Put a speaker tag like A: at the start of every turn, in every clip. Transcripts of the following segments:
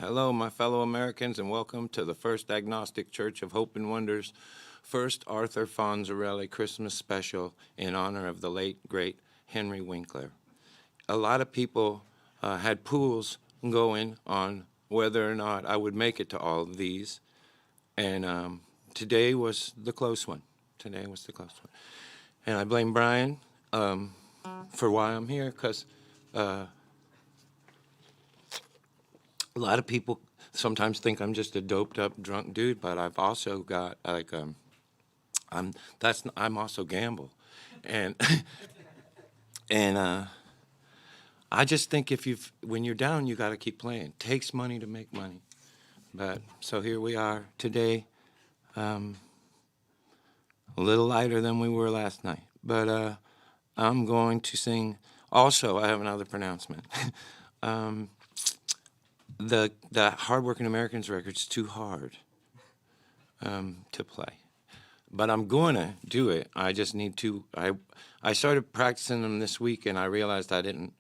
A: Hello, my fellow Americans, and welcome to the First Agnostic Church of Hope and Wonders, First Arthur Fonzarelli Christmas Special in honor of the late, great Henry Winkler. A lot of people had pools going on whether or not I would make it to all of these, and today was the close one. And I blame Brian for why I'm here, because a lot of people sometimes think I'm just a doped up drunk dude, but I've also got I'm also gamble, and and I just think when you're down, you got to keep playing. It takes money to make money, but so here we are today, a little lighter than we were last night, but I'm going to sing. Also, I have another pronouncement. The Hardworking Americans record's too hard to play, but I'm going to do it. I just need to. I started practicing them this week, and I realized I didn't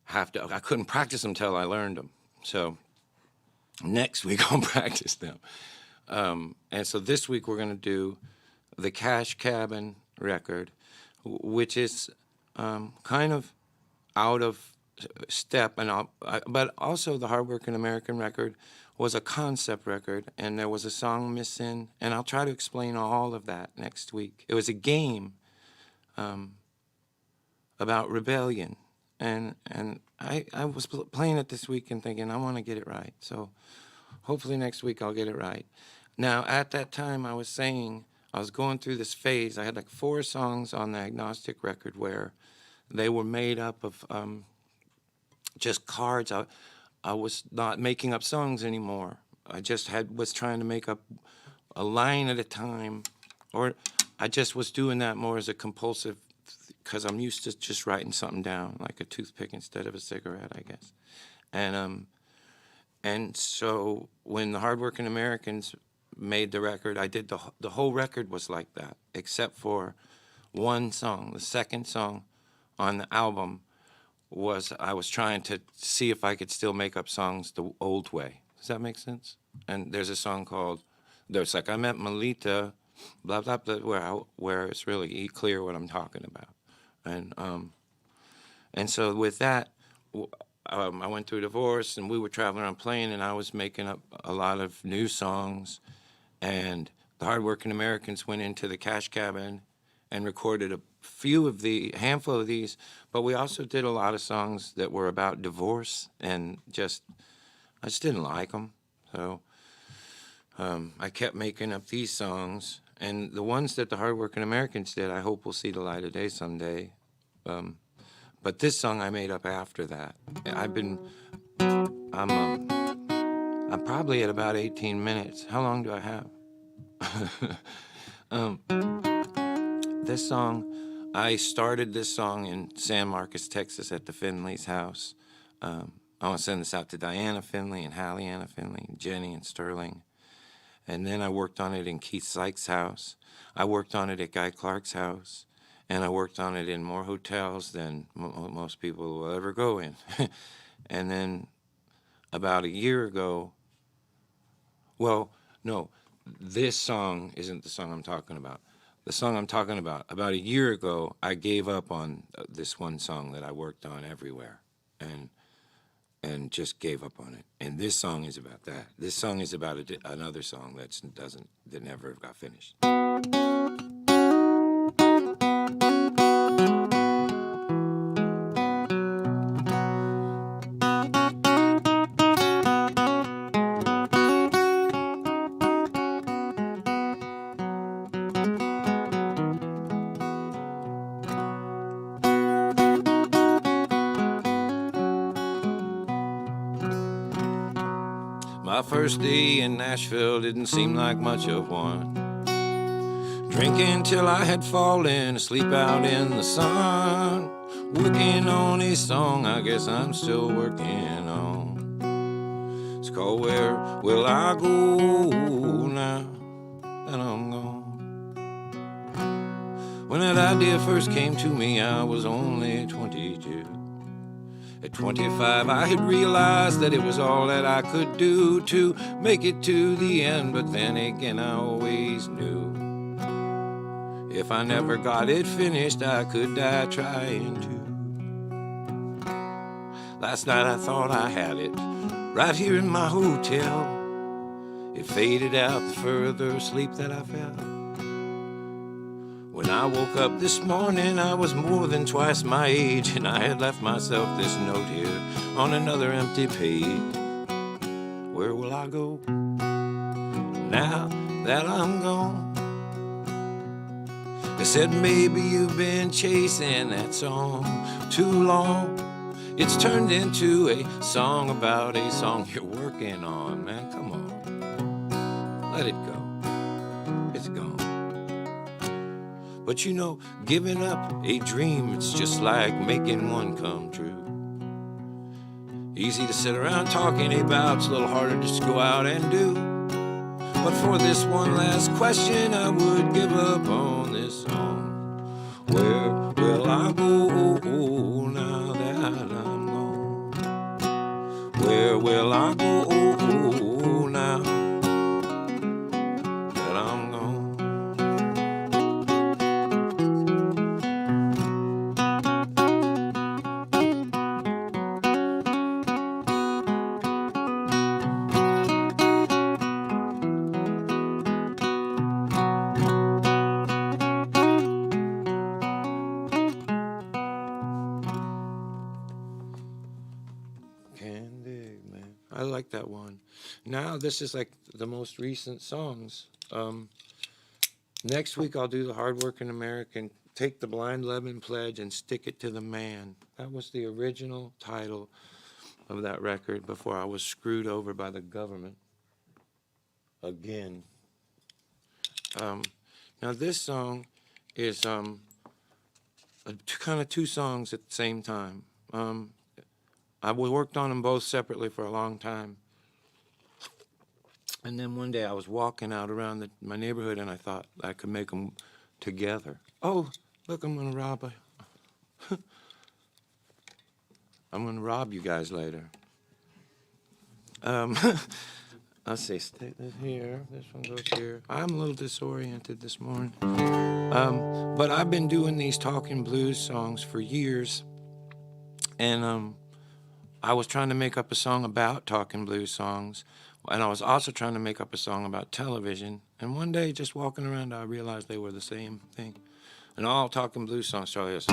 A: have to. I couldn't practice them till I learned them. So next week I'll practice them. And so this week we're going to do the Cash Cabin record, which is kind of out of step, but also the Hardworking American record was a concept record, and there was a song missing, and I'll try to explain all of that next week. It was a game about rebellion, and I was playing it this week and thinking I want to get it right, so hopefully next week I'll get it right. Now, at that time, I was going through this phase. I had like 4 songs on the Agnostic record where they were made up of just cards. I was not making up songs anymore. I just was trying to make up a line at a time, or I just was doing that more as a compulsive, because I'm used to just writing something down, like a toothpick instead of a cigarette, I guess. And so when the Hardworking Americans made the record, I did the whole record was like that, except for one song. The second song on the album I was trying to see if I could still make up songs the old way. Does that make sense? And there's a song called, there's like, I met Melita, blah, blah, blah, where it's really clear what I'm talking about. And so with that, I went through a divorce, and we were traveling around playing, and I was making up a lot of new songs, and the Hardworking Americans went into the Cash Cabin and recorded a handful of these, but we also did a lot of songs that were about divorce, and I just didn't like them. So I kept making up these songs, and the ones that the Hardworking Americans did, I hope will see the light of day someday. But this song I made up after that. I'm probably at about 18 minutes. How long do I have? This song, I started this song in San Marcos, Texas, at the Finley's house. I want to send this out to Diana Finley and Hallie Anna Finley, and Jenny and Sterling. And then I worked on it in Keith Sykes' house. I worked on it at Guy Clark's house. And I worked on it in more hotels than most people will ever go in. And then about a year ago, well, no, this song isn't the song I'm talking about. The song I'm talking about a year ago, I gave up on this one song that I worked on everywhere, and just gave up on it. And this song is about that. This song is about another song that never got finished. My first day in Nashville didn't seem like much of one. Drinking till I had fallen asleep out in the sun. Working on a song I guess I'm still working on. It's called Where Will I Go Now That I'm Gone. When that idea first came to me, I was only 22. At 25, I had realized that it was all that I could do to make it to the end, but then again, I always knew if I never got it finished, I could die trying to. Last night, I thought I had it right here in my hotel. It faded out the further sleep that I felt. When I woke up this morning, I was more than twice my age, and I had left myself this note here on another empty page. Where will I go now that I'm gone? They said maybe you've been chasing that song too long. It's turned into a song about a song you're working on. Man, come on, let it go. It's gone. But you know, giving up a dream, it's just like making one come true. Easy to sit around talking about, it's a little harder just to go out and do. But for this one last question, I would give up on this song. Where will I go now that I'm gone? Where will I go now that I'm gone? I like that one. Now this is like the most recent songs. Next week I'll do the Hardworking American, Take the Blind Lemon Pledge and Stick It to the Man. That was the original title of that record before I was screwed over by the government again. Now this song is kind of two songs at the same time. I worked on them both separately for a long time. And then one day I was walking out around my neighborhood and I thought I could make them together. Oh, look, I'm going to rob I'm going to rob you guys later. Let's see, stick this here. This one goes here. I'm a little disoriented this morning. But I've been doing these talking blues songs for years. And I was trying to make up a song about talking blues songs, and I was also trying to make up a song about television. And one day, just walking around, I realized they were the same thing. And all talking blues songs started this.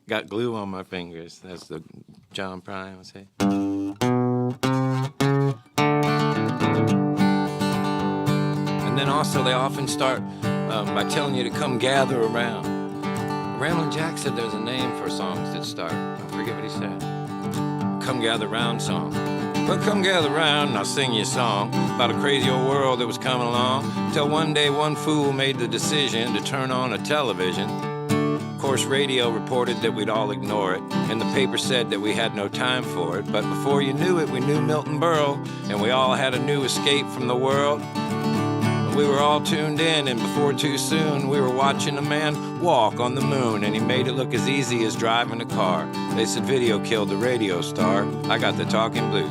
A: Got glue on my fingers. That's the John Prine would say. And then also, they often start by telling you to come gather around. Ramblin' Jack said there's a name for songs that start. I forget what he said. Come gather round song. Well, come gather round and I'll sing you a song about a crazy old world that was coming along. Till one day one fool made the decision to turn on a television. Of course, radio reported that we'd all ignore it, and the paper said that we had no time for it. But before you knew it, we knew Milton Berle, and we all had a new escape from the world. We were all tuned in, and before too soon, we were watching a man walk on the moon, and he made it look as easy as driving a car. They said video killed the radio star. I got the talking blues.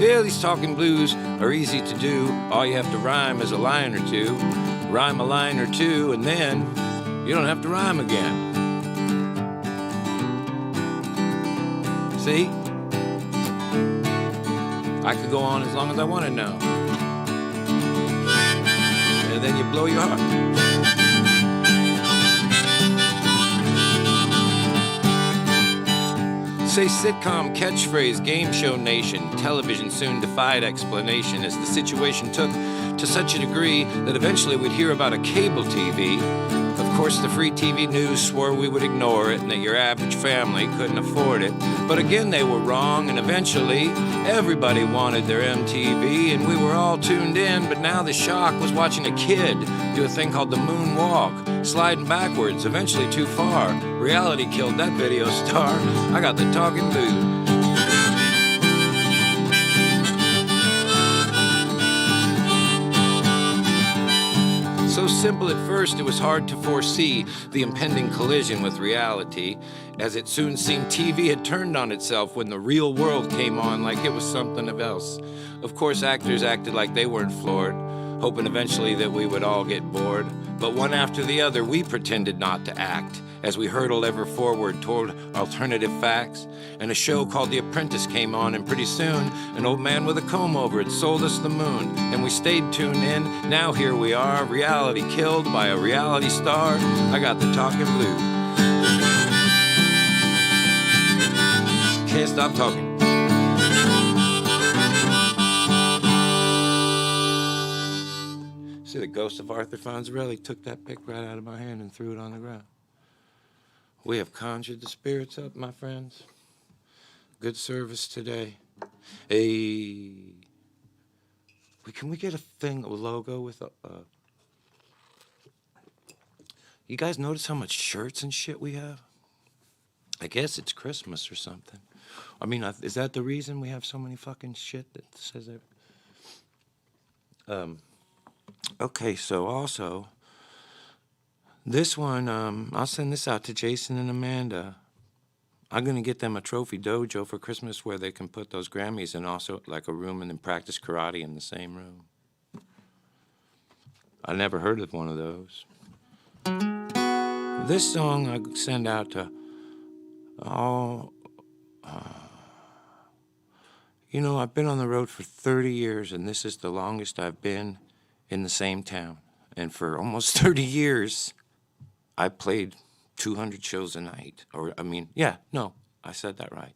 A: Yeah, these talking blues are easy to do. All you have to rhyme is a line or two. Rhyme a line or two, and then you don't have to rhyme again. See? I could go on as long as I wanted now. And then you blow your heart. Say sitcom, catchphrase, game show nation. Television soon defied explanation as the situation took to such a degree that eventually we'd hear about a cable TV. Of course, the free TV news swore we would ignore it and that your average family couldn't afford it. But again, they were wrong, and eventually everybody wanted their MTV, and we were all tuned in. But now the shock was watching a kid do a thing called the moonwalk, sliding backwards, eventually too far. Reality killed that video star. I got the talking blues. simple at first, it was hard to foresee the impending collision with reality, as it soon seemed TV had turned on itself when the real world came on like it was something else. Of course, actors acted like they weren't floored, hoping eventually that we would all get bored. But one after the other, we pretended not to act as we hurtled ever forward toward alternative facts. And a show called The Apprentice came on, and pretty soon, an old man with a comb over it sold us the moon. And we stayed tuned in. Now here we are, reality killed by a reality star. I got the talking blues. Can't stop talking. See, the ghost of Arthur Fonzarelli took that pick right out of my hand and threw it on the ground. We have conjured the spirits up, my friends. Good service today. Hey, can we get a logo with a... You guys notice how much shirts and shit we have? I guess it's Christmas or something. I mean, is that the reason we have so many fucking shit that says that? Okay, so also, this one, I'll send this out to Jason and Amanda. I'm going to get them a trophy dojo for Christmas where they can put those Grammys and also like a room and then practice karate in the same room. I never heard of one of those. This song I send out to all... you know, I've been on the road for 30 years, and this is the longest I've been in the same town. And for almost 30 years, I played 200 shows a night. Or, I mean, yeah, no, I said that right.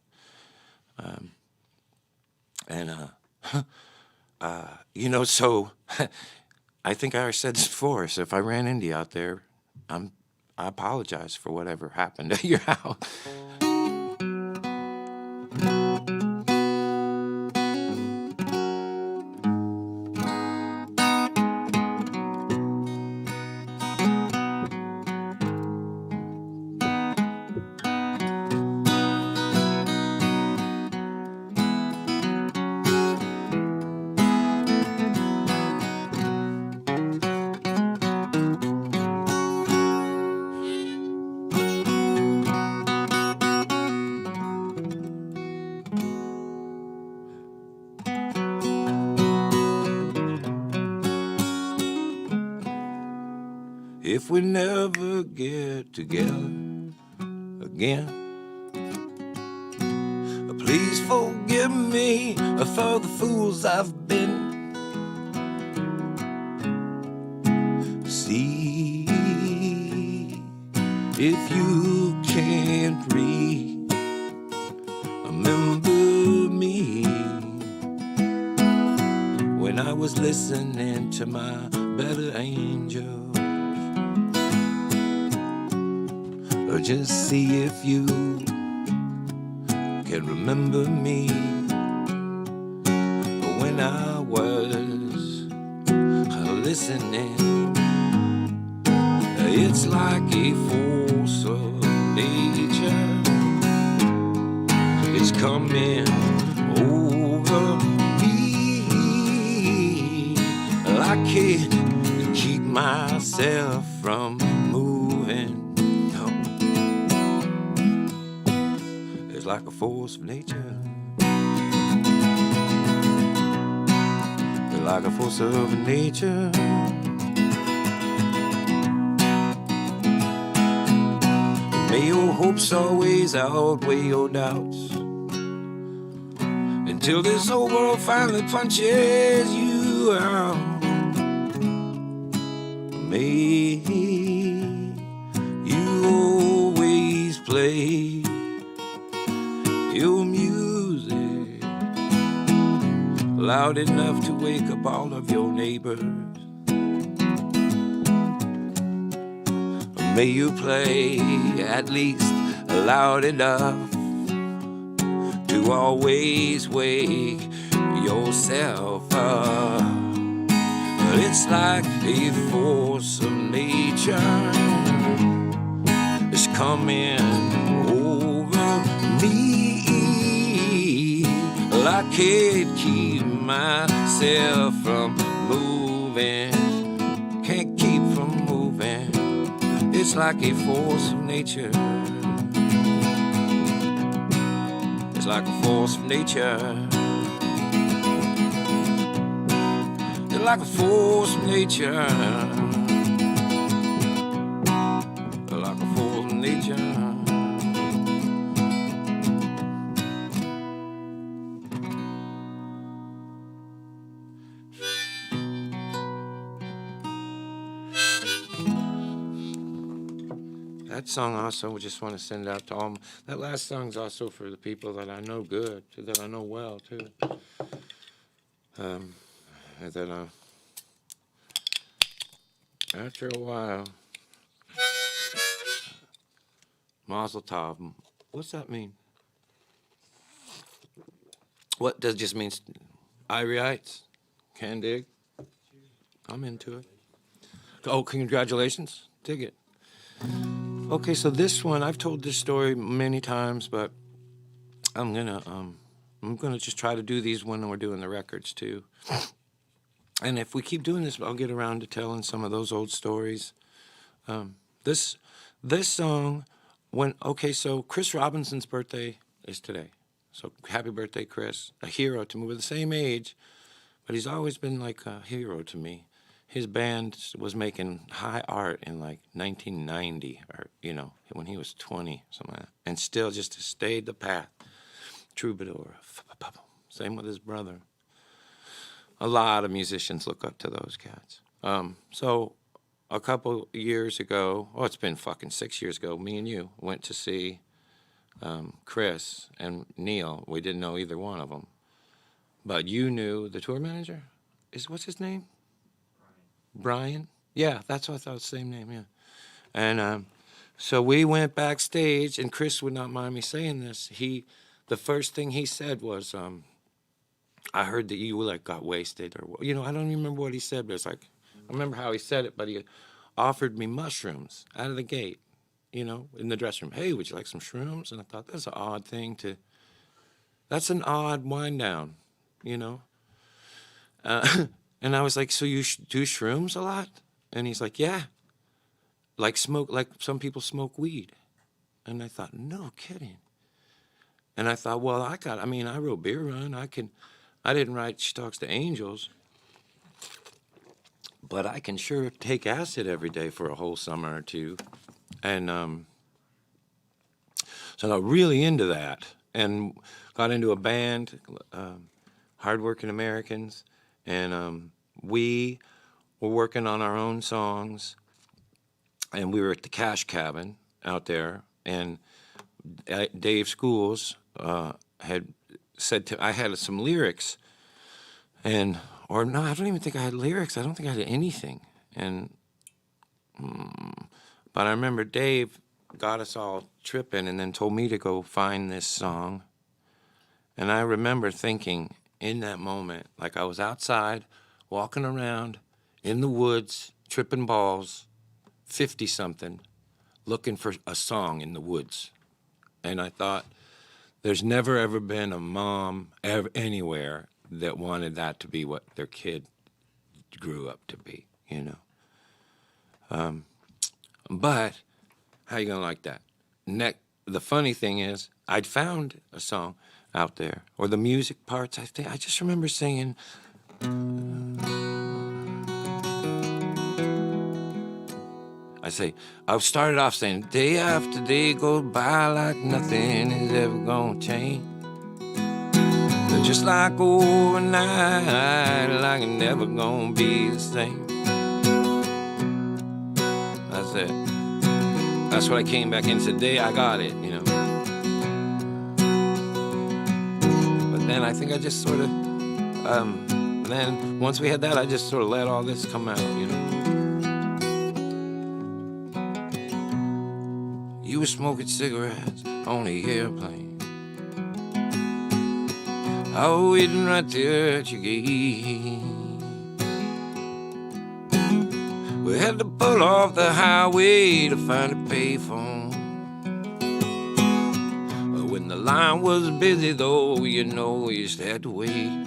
A: You know, so I think I already said this before, so if I ran into you out there, I apologize for whatever happened at your house. If we never get together again, please forgive me for the fools I've been. See if you can't remember me when I was listening to my better angel. Or just see if you can remember me when I was listening. It's like a force of nature. It's coming over me. I can't keep myself from moving. Like a force of nature, like a force of nature. May your hopes always outweigh your doubts until this whole world finally punches you out. May you always play your music loud enough to wake up all of your neighbors. May you play at least loud enough to always wake yourself up. It's like a force of nature is coming over me. I can't keep myself from moving. Can't keep from It's like a force of nature. It's like a force of nature. It's like a force of nature. Like a force of nature. That song also, we just want to send out to all. That last song's also for the people that I know good, that I know well too. That after a while, Mazel Tov. What's that mean? What does it just mean? Iriites? Can dig? I'm into it. Oh, congratulations. Dig it. Okay, so this one, I've told this story many times, but I'm gonna just try to do these when we're doing the records too. And if we keep doing this, I'll get around to telling some of those old stories. This song, so Chris Robinson's birthday is today. So happy birthday, Chris. A hero to me. We're the same age, but he's always been like a hero to me. His band was making high art in like 1990, or, when he was 20, something like that. And still just stayed the path. Troubadour. Same with his brother. A lot of musicians look up to those cats. So a couple years ago, it's been fucking 6 years ago, me and you went to see Chris and Neil. We didn't know either one of them. But you knew the tour manager? What's his name? Brian? Yeah, that's what I thought, same name, yeah. And so we went backstage, and Chris would not mind me saying this. The first thing he said was, I heard that you got wasted, or I don't even remember what he said, but it's like, I remember how he said it, but he offered me mushrooms out of the gate, in the dressing room. Hey, would you like some shrooms? And I thought, that's an odd thing that's an odd wind down, And I was like, so you do shrooms a lot? And he's like, yeah. Like some people smoke weed. And I thought, no kidding. And I thought, well, I wrote Beer Run. I didn't write She Talks to Angels. But I can sure take acid every day for a whole summer or two. And so I got really into that and got into a band, Hardworking Americans. And we were working on our own songs, and we were at the Cash Cabin out there, and Dave had said I had some lyrics, I don't even think I had lyrics. I don't think I had anything. But I remember Dave got us all tripping and then told me to go find this song. And I remember thinking, in that moment, like I was outside, walking around in the woods, tripping balls, 50-something, looking for a song in the woods. And I thought, there's never, ever been a mom anywhere that wanted that to be what their kid grew up to be, But how you going to like that? The funny thing is, I'd found a song out there, or the music parts. I just remember singing. I started off saying, day after day goes by like nothing is ever gonna change. They're just like overnight, like it never gonna be the same. That's it. That's what I came back in today. I got it, But then I think I just sort of, then once we had that, I just sort of let all this come out, You were smoking cigarettes on the airplane. I was waiting right there at your gate. We had to pull off the highway to find a payphone. But when the line was busy, though, we just had to wait.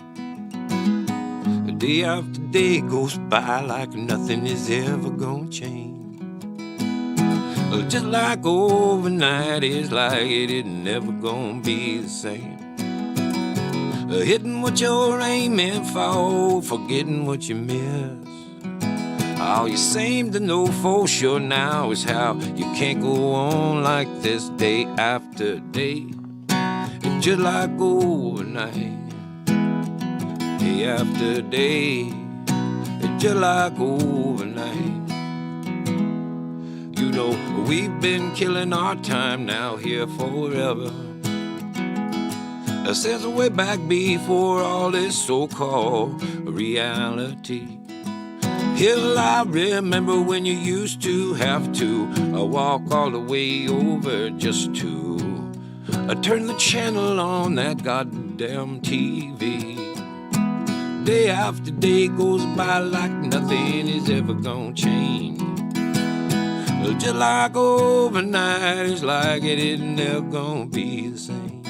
A: The day after day goes by like nothing is ever gonna change. Just like overnight is like it ain't never gonna be the same. Hitting what you're aiming for, forgetting what you miss. All you seem to know for sure now is how you can't go on like this day after day. It's just like overnight, day after day. It's just like overnight. You know, we've been killing our time now here forever. Since way back before all this so-called reality. Hell, I remember when you used to have to walk all the way over just to turn the channel on that goddamn TV. Day after day goes by like nothing is ever gonna change. Just like overnight, it's like it isn't never gonna be the same.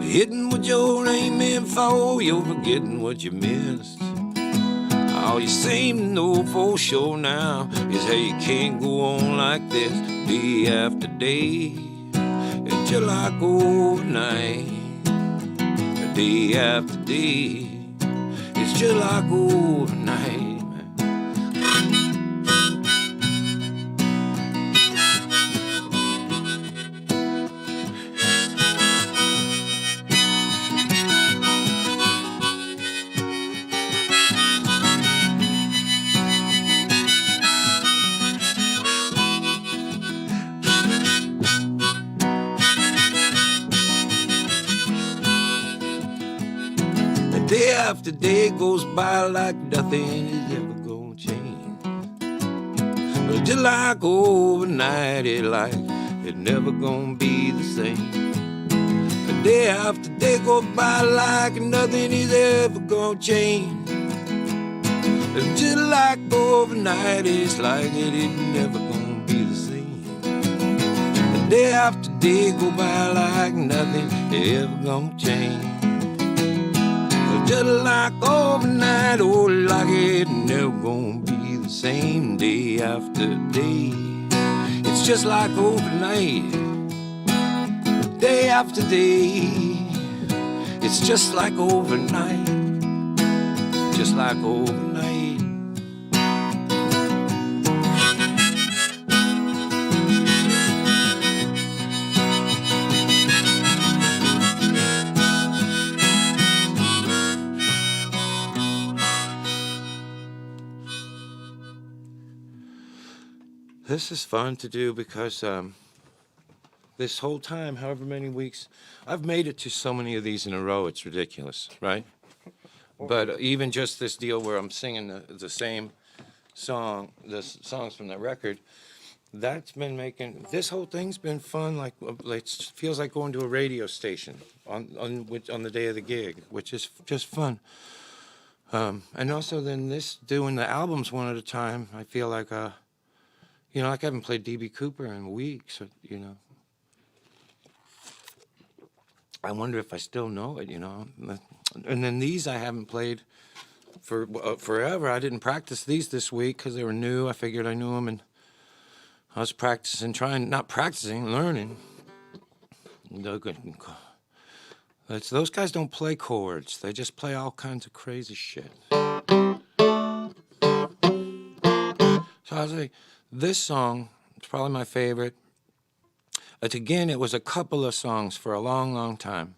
A: Hitting what you're aiming for, you're forgetting what you missed. All you seem to know for sure now is how you can't go on like this day after day. It's just like overnight, day after day. It's just like overnight. Day after day goes by like nothing is ever gonna change. Just like overnight, it's like it's never gonna be the same. Day after day goes by like nothing is ever gonna change. Just like overnight, it's like it ain't never gonna be the same. Day after day go by like nothing is ever gonna change. Just like overnight, oh, like it never gonna be the same. Day after day, it's just like overnight. Day after day, it's just like overnight. Just like overnight. This is fun to do because this whole time, however many weeks, I've made it to so many of these in a row, it's ridiculous, right? But even just this deal where I'm singing the same song, the songs from the record, that's been making, this whole thing's been fun, like it feels like going to a radio station on the day of the gig, which is just fun. And also then this, doing the albums one at a time, I feel like, you know, like I haven't played D.B. Cooper in weeks, you know. I wonder if I still know it, you know. And then these I haven't played for forever. I didn't practice these this week because they were new. I figured I knew them, and I was practicing, learning. Those guys don't play chords. They just play all kinds of crazy shit. So I was like, this song is probably my favorite. Again, it was a couple of songs for a long, long time.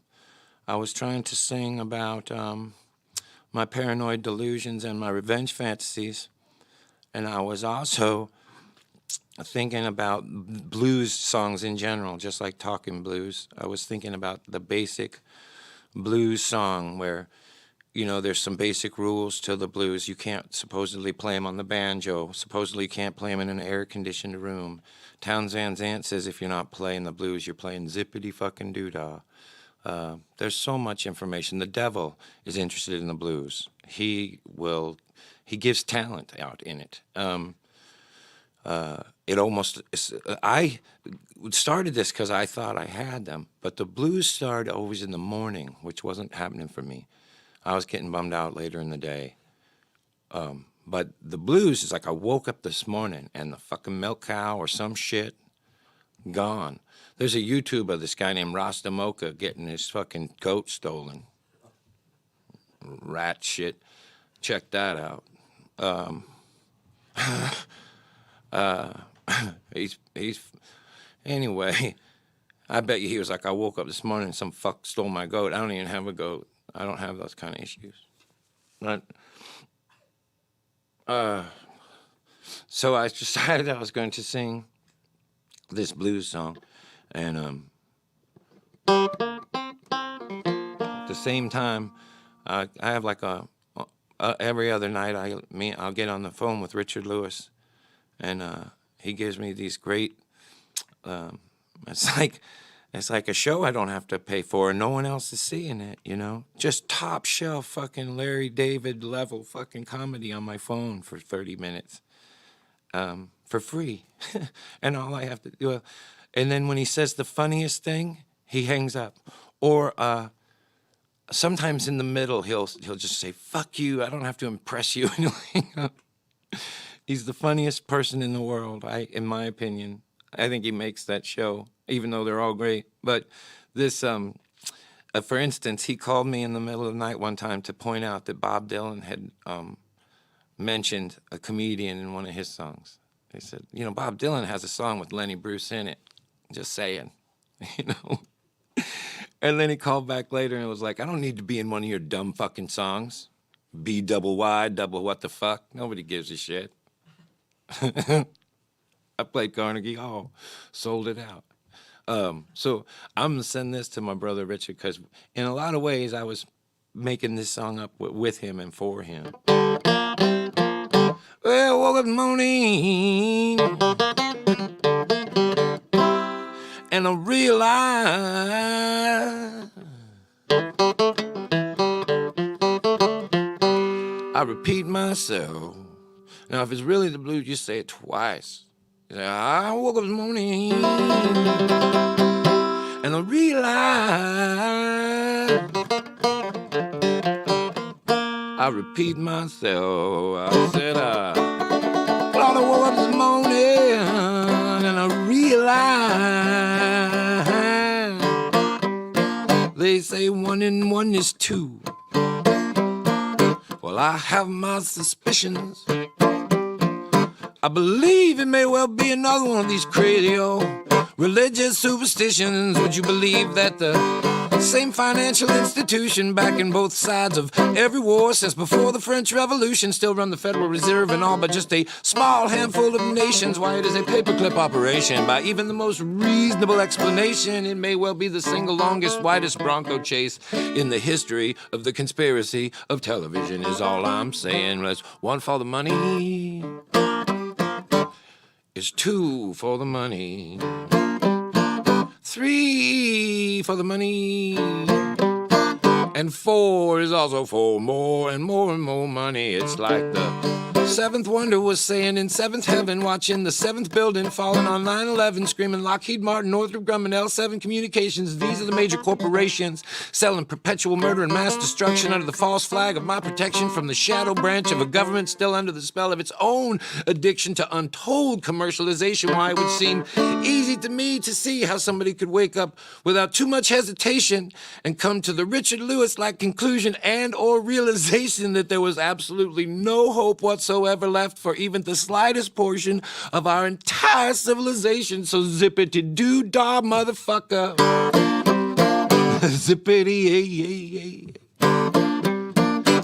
A: I was trying to sing about my paranoid delusions and my revenge fantasies. And I was also thinking about blues songs in general, just like talking blues. I was thinking about the basic blues song where, you know, there's some basic rules to the blues. You can't supposedly play them on the banjo. Supposedly you can't play them in an air-conditioned room. Townsend's aunt says if you're not playing the blues, you're playing zippity-fucking-doo-dah. There's so much information. The devil is interested in the blues. He gives talent out in it. I started this because I thought I had them, but the blues started always in the morning, which wasn't happening for me. I was getting bummed out later in the day. But the blues is like I woke up this morning and the fucking milk cow or some shit gone. There's a YouTube of this guy named Rasta Mocha getting his fucking goat stolen. Rat shit. Check that out. He's anyway, I bet you he was like, I woke up this morning and some fuck stole my goat. I don't even have a goat. I don't have those kind of issues. But, so I decided I was going to sing this blues song, and at the same time, I have like every other night I'll get on the phone with Richard Lewis, and he gives me these great. It's like a show I don't have to pay for, and no one else is seeing it, you know? Just top shelf fucking Larry David level fucking comedy on my phone for 30 minutes. For free. And all I have to do, and then when he says the funniest thing, he hangs up. Or sometimes in the middle, he'll just say, fuck you, I don't have to impress you, and he'll hang up. He's the funniest person in the world, in my opinion. I think he makes that show, even though they're all great. But this, for instance, he called me in the middle of the night one time to point out that Bob Dylan had mentioned a comedian in one of his songs. He said, you know, Bob Dylan has a song with Lenny Bruce in it. Just saying, you know. And then he called back later and was like, I don't need to be in one of your dumb fucking songs. B-double-Y, double what the fuck. Nobody gives a shit. I played Carnegie Hall, sold it out. So I'm going to send this to my brother Richard because in a lot of ways I was making this song up with him and for him. Well, woke up in the morning and I realized I repeat myself. Now, if it's really the blues, just say it twice. I woke up this morning and I realized I repeat myself. I said, Lord, I woke up this morning and I realized they say 1 and 1 is 2. Well, I have my suspicions. I believe it may well be another one of these crazy old religious superstitions. Would you believe that the same financial institution backing both sides of every war since before the French Revolution still run the Federal Reserve and all but just a small handful of nations? Why, it is a paperclip operation. By even the most reasonable explanation, it may well be the single longest, widest Bronco chase in the history of the conspiracy of television is all I'm saying. Let's 1 for the money. Is 2 for the money, 3 for the money, and 4 is also for more and more and more money. It's like the seventh wonder was saying in seventh heaven, watching the seventh building falling on 9/11, screaming Lockheed Martin, Northrop Grumman, L7 Communications. These are the major corporations selling perpetual murder and mass destruction under the false flag of my protection from the shadow branch of a government still under the spell of its own addiction to untold commercialization. Why, it would seem easy to me to see how somebody could wake up without too much hesitation and come to the Richard Lewis-like conclusion and or realization that there was absolutely no hope whatsoever left for even the slightest portion of our entire civilization. So zippity-doo-dah, motherfucker. Zippity-yay-yay-yay.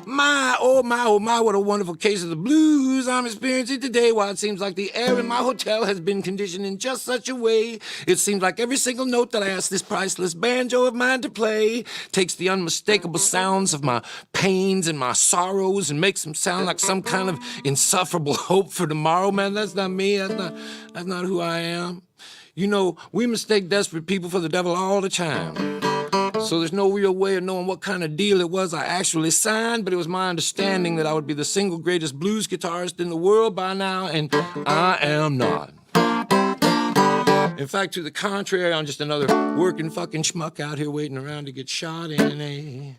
A: My, oh my, what a wonderful case of the blues I'm experiencing today. Why, it seems like the air in my hotel has been conditioned in just such a way. It seems like every single note that I ask this priceless banjo of mine to play takes the unmistakable sounds of my pains and my sorrows and makes them sound like some kind of insufferable hope for tomorrow. Man, that's not me. That's not who I am. You know, we mistake desperate people for the devil all the time. So there's no real way of knowing what kind of deal it was I actually signed, but it was my understanding that I would be the single greatest blues guitarist in the world by now, and I am not. In fact, to the contrary, I'm just another working fucking schmuck out here waiting around to get shot in, eh?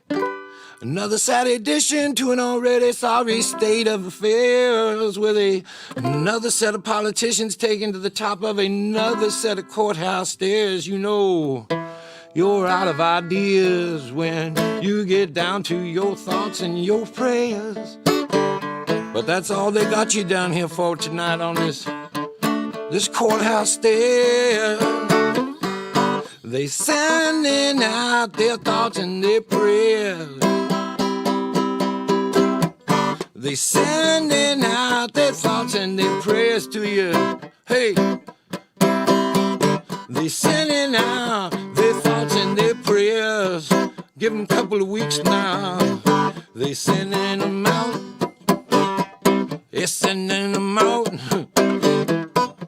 A: Another sad addition to an already sorry state of affairs with another set of politicians taken to the top of another set of courthouse stairs. You know, you're out of ideas when you get down to your thoughts and your prayers. But that's all they got you down here for tonight on this courthouse stair. They sending out their thoughts and their prayers. They sending out their thoughts and their prayers to you. Hey, they sending out their thoughts and their prayers. Give them a couple of weeks now. They sending them out. They're sending them out.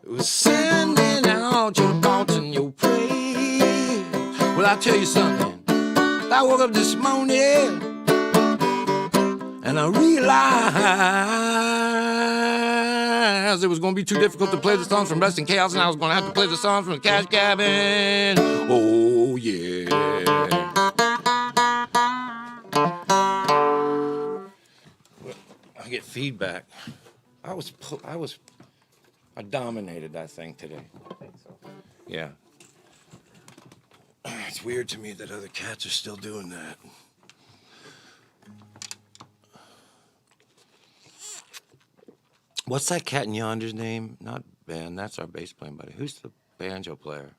A: We're sending out your thoughts and your prayers. Well, I'll tell you something. I woke up this morning and I realized it was going to be too difficult to play the songs from Rest in Chaos, and I was going to have to play the songs from the Cash Cabin. Oh, yeah. I get feedback. I dominated that thing today. I think so. Yeah. It's weird to me that other cats are still doing that. What's that cat in yonder's name? Not Ben, that's our bass playing buddy. Who's the banjo player?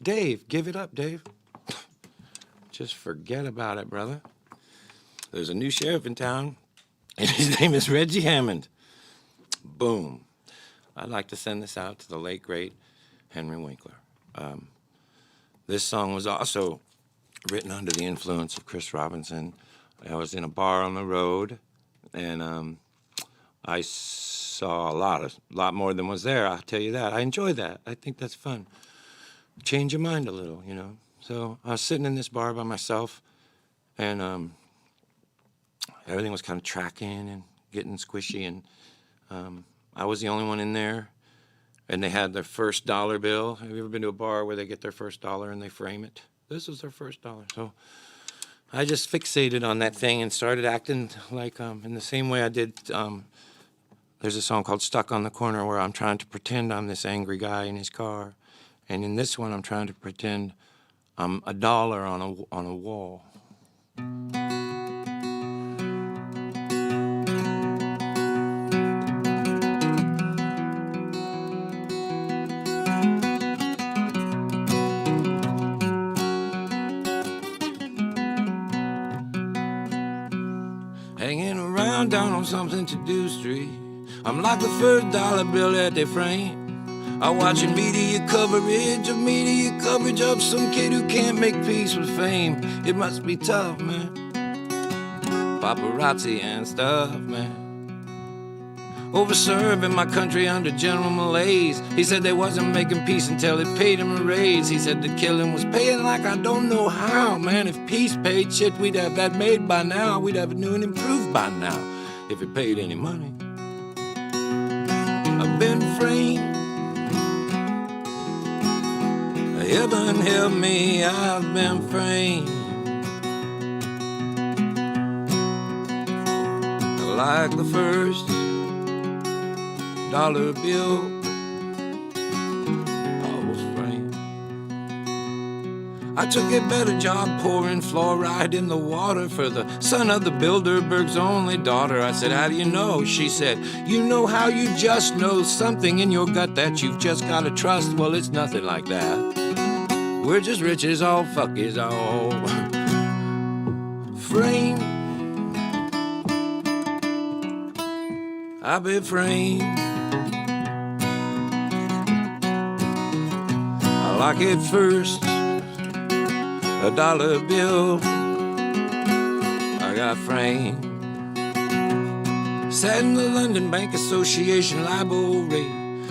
A: Dave, give it up, Dave. Just forget about it, brother. There's a new sheriff in town, and his name is Reggie Hammond. Boom. I'd like to send this out to the late, great Henry Winkler. This song was also written under the influence of Chris Robinson. I was in a bar on the road, and I saw a lot more than was there, I'll tell you that. I enjoy that. I think that's fun. Change your mind a little, you know. So I was sitting in this bar by myself, and everything was kind of tracking and getting squishy, and I was the only one in there, and they had their first dollar bill. Have you ever been to a bar where they get their first dollar and they frame it? This was their first dollar. So I just fixated on that thing and started acting like in the same way I did. There's a song called Stuck on the Corner where I'm trying to pretend I'm this angry guy in his car. And in this one, I'm trying to pretend I'm a dollar on a wall. Hanging around down on something to do street. I'm like the first dollar bill that they frame. I watch media coverage of some kid who can't make peace with fame. It must be tough, man. Paparazzi and stuff, man. Overserving my country under General Malaise. He said they wasn't making peace until it paid him a raise. He said the killing was paying like I don't know how, man. If peace paid, shit, we'd have that made by now. We'd have it new and improved by now, if it paid any money. I've been framed. Heaven help me, I've been framed. Like the first dollar bill, I was framed. I took a better job pouring fluoride in the water for the son of the Bilderberg's only daughter. I said, how do you know? She said, you know how you just know something in your gut that you've just got to trust. Well, it's nothing like that. We're just rich as all fuck is all. Framed. I've been framed. I like it first, a dollar bill. I got framed. Sat in the London Bank Association library.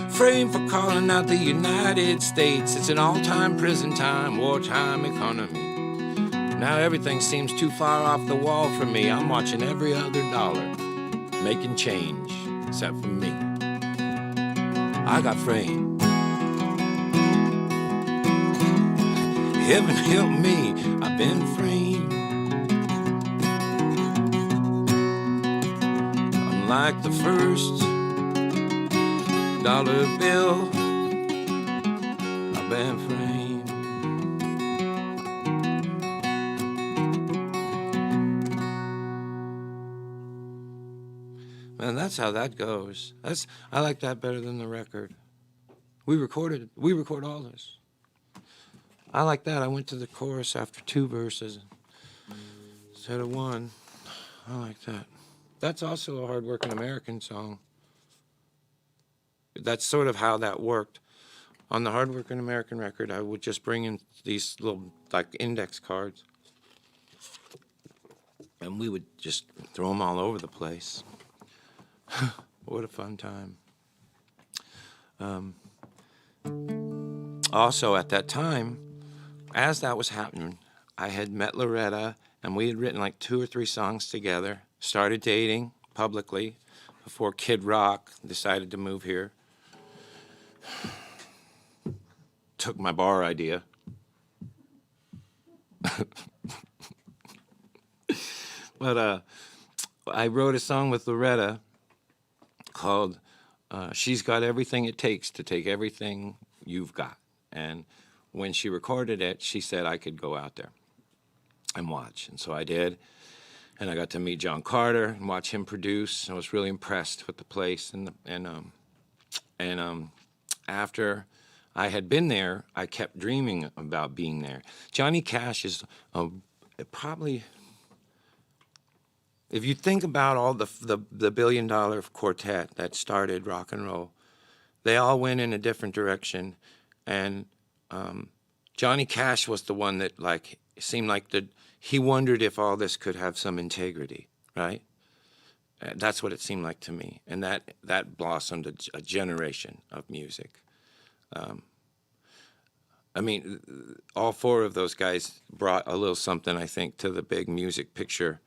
A: Framed for calling out the United States. It's an all-time prison time, wartime economy. Now everything seems too far off the wall for me. I'm watching every other dollar making change, except for me. I got framed. Heaven help me, I've been framed. like the first dollar bill I've been framed. And that's how that goes. I like that better than the record. We record all this. I like that. I went to the chorus after 2 verses instead of 1. I like that. That's also a hard-working American song. That's sort of how that worked. On the hard-working American record, I would just bring in these little, like, index cards. And we would just throw them all over the place. What a fun time. Also, at that time, as that was happening, I had met Loretta, and we had written like 2 or 3 songs together, started dating publicly before Kid Rock decided to move here. Took my bar idea. But I wrote a song with Loretta called She's Got Everything It Takes to Take Everything You've Got. And when she recorded it, she said I could go out there and watch. And so I did. And I got to meet John Carter and watch him produce. I was really impressed with the place. And after I had been there, I kept dreaming about being there. Johnny Cash is probably... If you think about all the billion-dollar quartet that started rock and roll, they all went in a different direction, and Johnny Cash was the one that, like, seemed like he wondered if all this could have some integrity, right? That's what it seemed like to me, and that blossomed a generation of music. I mean, all 4 of those guys brought a little something, I think, to the big music picture.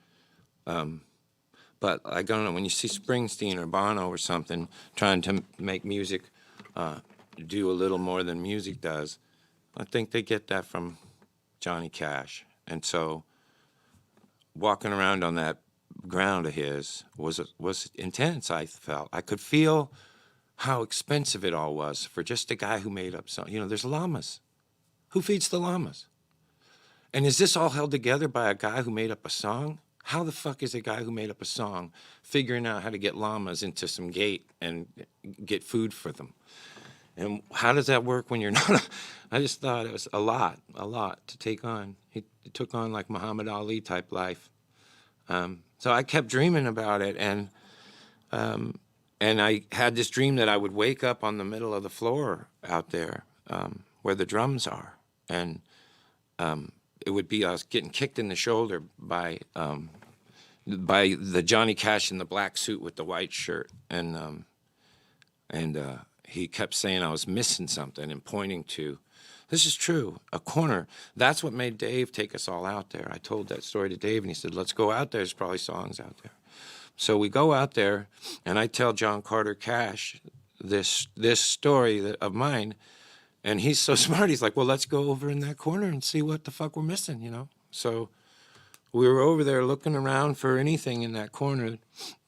A: But I don't know, when you see Springsteen or Bono or something trying to make music do a little more than music does, I think they get that from Johnny Cash. And so walking around on that ground of his was intense, I felt. I could feel how expensive it all was for just a guy who made up songs. You know, there's llamas. Who feeds the llamas? And is this all held together by a guy who made up a song? How the fuck is a guy who made up a song figuring out how to get llamas into some gate and get food for them? And how does that work when you're not? I just thought it was a lot to take on. He took on like Muhammad Ali type life. So I kept dreaming about it, and I had this dream that I would wake up on the middle of the floor out there where the drums are, and it would be I was getting kicked in the shoulder by the Johnny Cash in the black suit with the white shirt, and he kept saying I was missing something and pointing to, this is true, a corner. That's what made Dave take us all out there. I told that story to Dave, and he said, let's go out there. There's probably songs out there. So we go out there, and I tell John Carter Cash this story of mine. And he's so smart, he's like, well, let's go over in that corner and see what the fuck we're missing, you know? So we were over there looking around for anything in that corner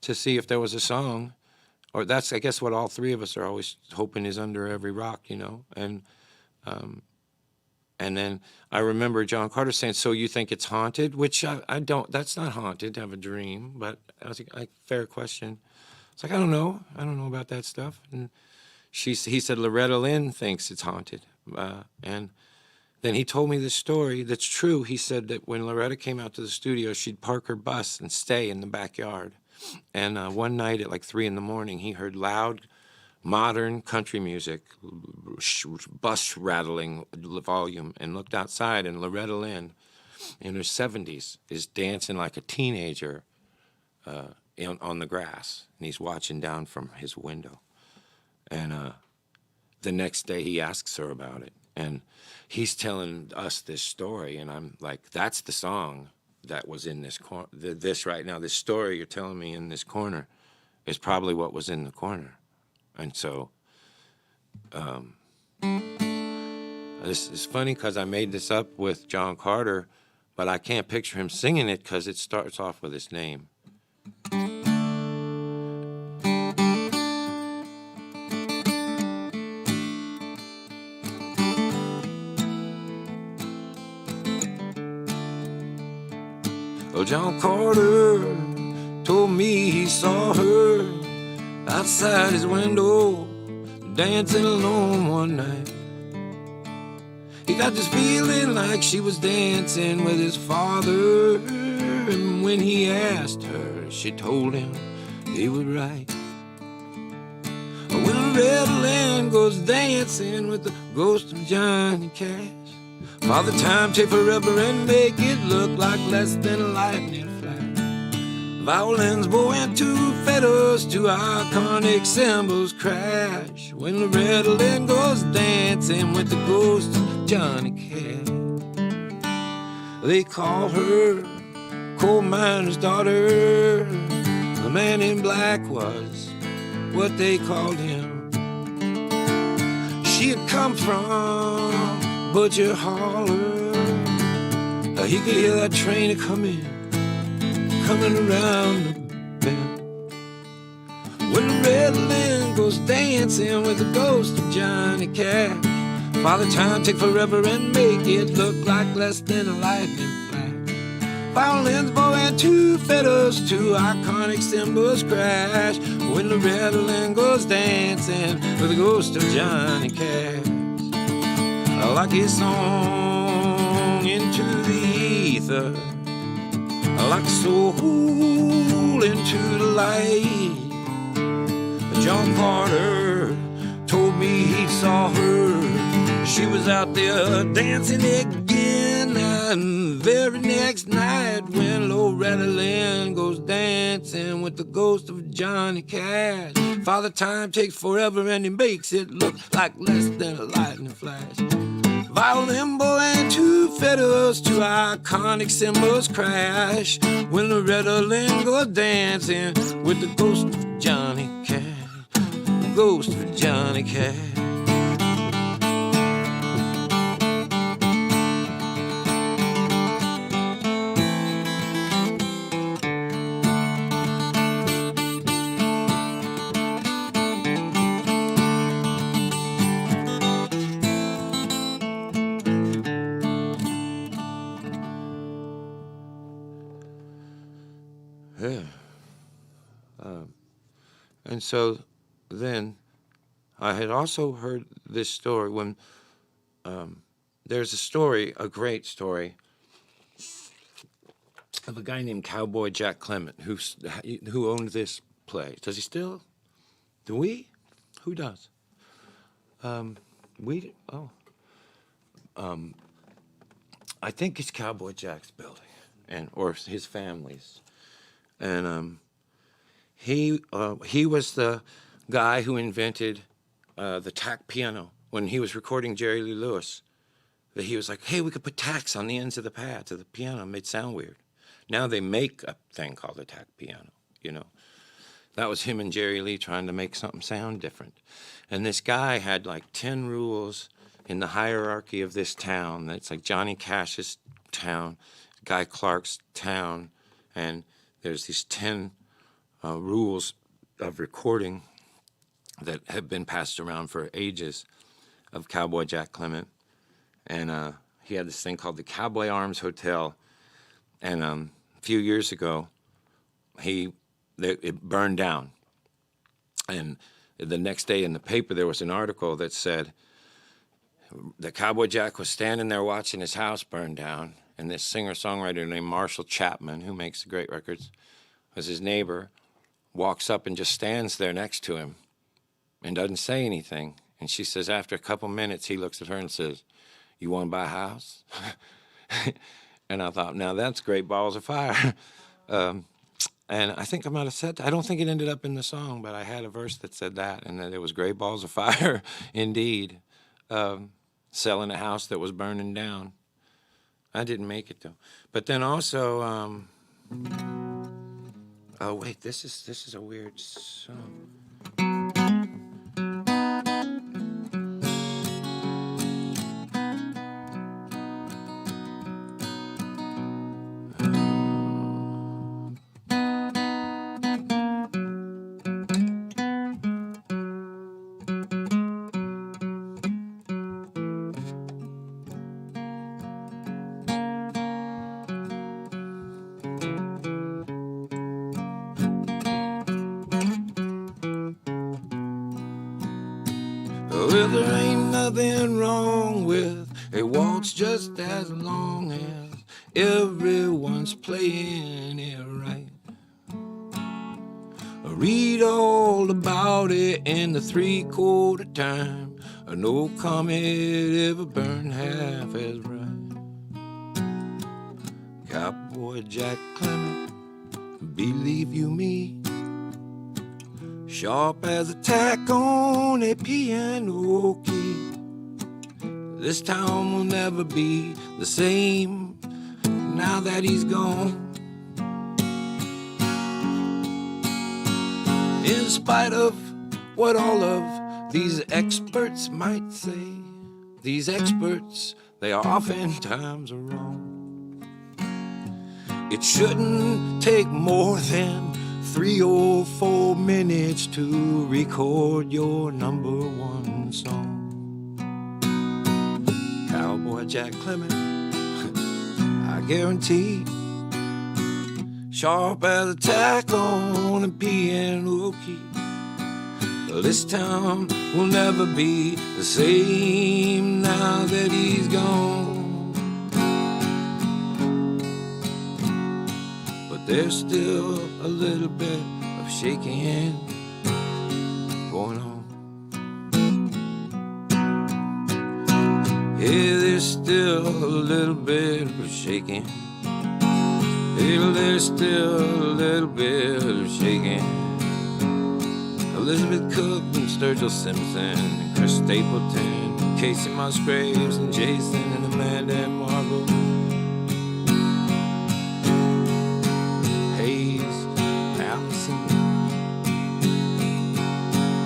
A: to see if there was a song. Or that's, I guess, what all 3 of us are always hoping is under every rock, you know? And then I remember John Carter saying, so you think it's haunted? Which I don't, that's not haunted to have a dream, but I was like, fair question. It's like, I don't know about that stuff. And he said, Loretta Lynn thinks it's haunted. And then he told me this story that's true. He said that when Loretta came out to the studio, she'd park her bus and stay in the backyard. And one night at like 3 a.m, he heard loud, modern country music, bus rattling volume, and looked outside, and Loretta Lynn, in her 70s, is dancing like a teenager on the grass. And he's watching down from his window. And the next day he asks her about it. And he's telling us this story. And I'm like, that's the song that was in this corner. This right now, this story you're telling me in this corner is probably what was in the corner. And so this is funny because I made this up with John Carter, but I can't picture him singing it because it starts off with his name. Well, John Carter told me he saw her outside his window dancing alone one night. He got this feeling like she was dancing with his father, and when he asked her, she told him he was right. When Loretta Lynn goes dancing with the ghost of Johnny Cash, Father Time take forever and make it look like less than a lightning flash. Violins, bow, and two fiddles, two iconic cymbals crash when Loretta Lynn goes dancing with the ghost of Johnny Cash. They call her coal miner's daughter. The man in black was what they called him. She had come from Butcher Holler. He could hear that train a-coming around the bend. When Loretta Lynn goes dancing with the ghost of Johnny Cash, Father Time take forever and make it look like less than a lightning flash. Violins, bow, and two fiddles, two iconic cymbals crash when Loretta Lynn goes dancing with the ghost of Johnny Cash. Like his song into the ether, like a soul into the light. John Carter told me he saw her. She was out there dancing again. And the very next night when Loretta Lynn goes dancing with the ghost of Johnny Cash, Father Time takes forever and he makes it look like less than a lightning flash. Violin, bow, and two fiddles, two iconic cymbals crash when Loretta Lynn goes dancing with the ghost of Johnny Cash, the ghost of Johnny Cash. Yeah. And so then I had also heard this story when there's a story, a great story, of a guy named Cowboy Jack Clement who owned this place. Does he still? Do we? Who does? We? Oh. I think it's Cowboy Jack's building, or his family's. And he was the guy who invented the tack piano when he was recording Jerry Lee Lewis. That he was like, hey, we could put tacks on the ends of the pads of the piano. It made it sound weird. Now they make a thing called a tack piano, you know. That was him and Jerry Lee trying to make something sound different. And this guy had like 10 rules in the hierarchy of this town. It's like Johnny Cash's town, Guy Clark's town, and there's these 10 rules of recording that have been passed around for ages of Cowboy Jack Clement. And he had this thing called the Cowboy Arms Hotel. And a few years ago, it burned down. And the next day in the paper, there was an article that said that Cowboy Jack was standing there watching his house burn down. And this singer-songwriter named Marshall Chapman, who makes great records, was his neighbor, walks up and just stands there next to him and doesn't say anything. And she says, after a couple minutes, he looks at her and says, you want to buy a house? And I thought, now that's great balls of fire. And I think I might have said that. I don't think it ended up in the song, but I had a verse that said that, and that it was great balls of fire indeed, selling a house that was burning down. I didn't make it, though. But then also, oh, wait, this is a weird song. Well, there ain't nothing wrong with a waltz just as long as everyone's playing it right. Read all about it in the 3/4 time. No comet ever burned half as bright. Cowboy Jack Clement, believe you me, sharp as a tack on a piano key. This town will never be the same now that he's gone. In spite of what all of these experts might say, these experts, they are oftentimes wrong. It shouldn't take more than 3 or 4 minutes to record your #1 song. Cowboy Jack Clement, I guarantee, sharp as a tack on a piano key. This town will never be the same now that he's gone. But there's still a little bit of shaking going on. Yeah, there's still a little bit of shaking. Yeah, there's still a little bit of shaking. Elizabeth Cook and Sturgill Simpson and Chris Stapleton, Casey Musgraves and Jason and Amanda and Margot, Hayes, Allison.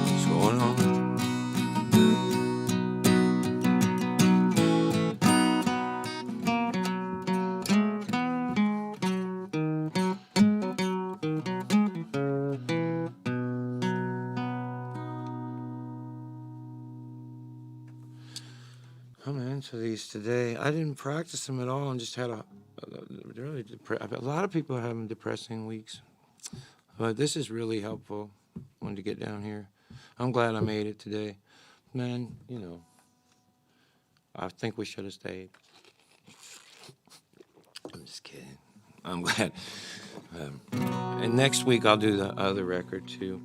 A: What's going on? I'm into these today. I didn't practice them at all and just had a lot of people are having depressing weeks. But this is really helpful when to get down here. I'm glad I made it today. Man, you know, I think we should have stayed. I'm just kidding. I'm glad. And next week I'll do the other record too.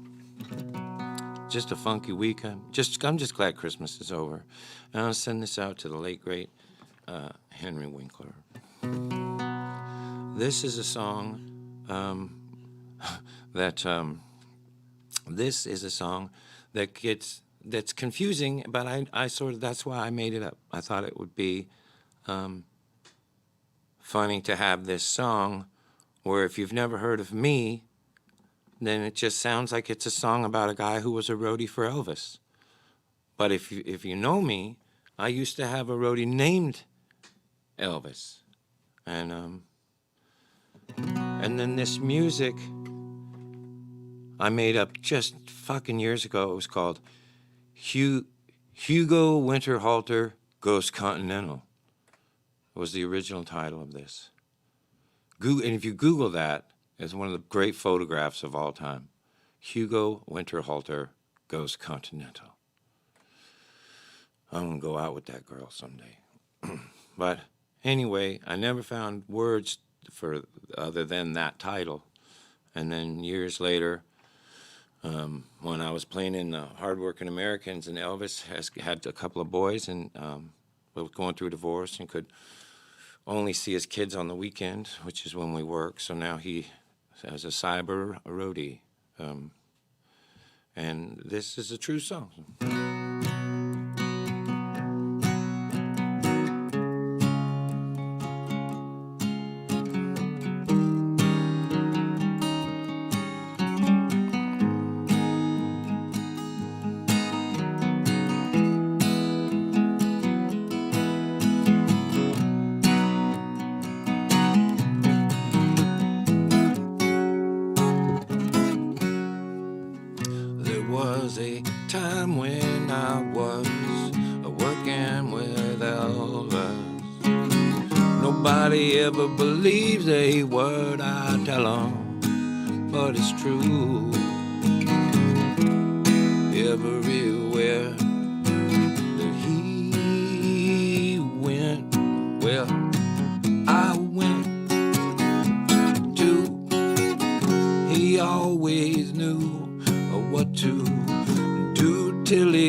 A: Just a funky week. I'm just glad Christmas is over. And I'll send this out to the late, great Henry Winkler. This is a song this is a song that's confusing, but I sort of, that's why I made it up. I thought it would be funny to have this song where if you've never heard of me, then it just sounds like it's a song about a guy who was a roadie for Elvis. But if you know me, I used to have a roadie named Elvis. And then this music I made up just fucking years ago. It was called Hugo Winterhalter Goes Continental. It was the original title of this. And if you Google that, it's one of the great photographs of all time. Hugo Winterhalter Goes Continental. I'm going to go out with that girl someday. But anyway, I never found words for other than that title. And then years later, when I was playing in the Hardworking Americans, and Elvis had a couple of boys and was going through a divorce and could only see his kids on the weekend, which is when we work. So now he has a cyber roadie. And this is a true song. Was a time when I was working with Elvis. Nobody ever believes a word I tell 'em, but it's true. Everywhere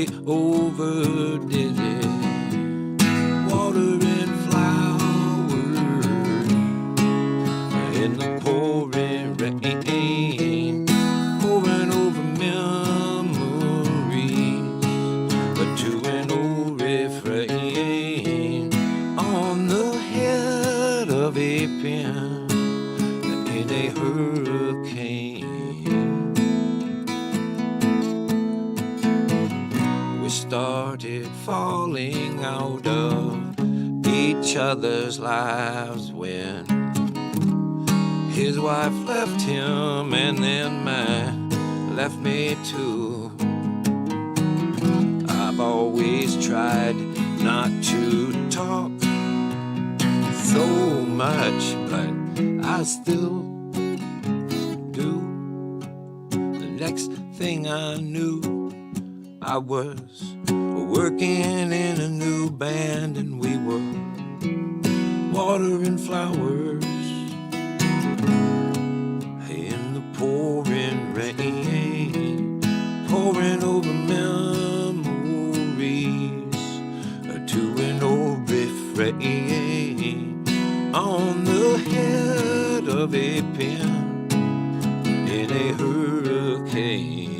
A: they overdid it. Water and flowers in the pouring rain, pouring over memories, but to an old refrain on the head of a pen in a hurricane. We started falling out of each other's lives when his wife left him, and then mine left me too. I've always tried not to talk so much, but I still do. The next thing I knew, I was working in a new band, and we were watering flowers in the pouring rain, pouring over memories to an old refrain on the head of a pen in a hurricane.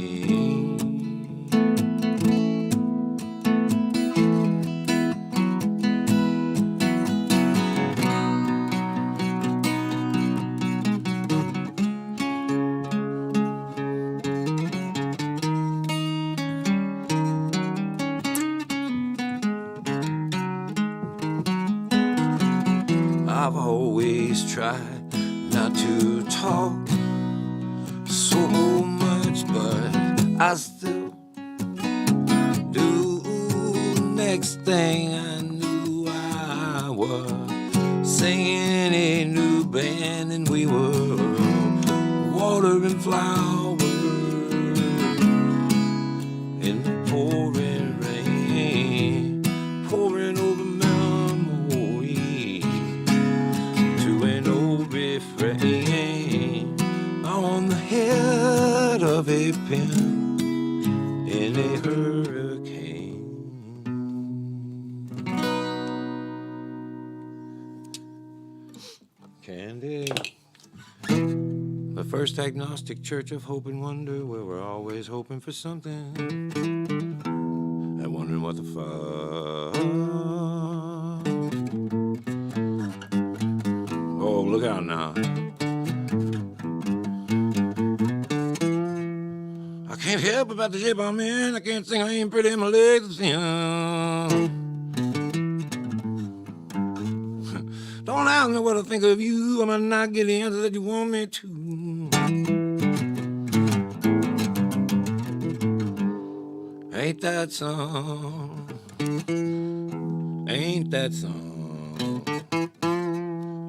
A: I've always tried not to talk so much, but I still do. Next thing I knew, I was singing a new band, and we were watering flowers in the pouring rain, pouring over memories to an old refrain on the head of a pen in a hurricane. Candy. The first agnostic church of hope and wonder, where we're always hoping for something and wondering what the fuck. Oh, look out now. I can't help about the shape I'm in. I can't sing, I ain't pretty, and my legs are thin. Don't ask me what I think of you. I might not get the answer that you want me to. Ain't that song? Ain't that song?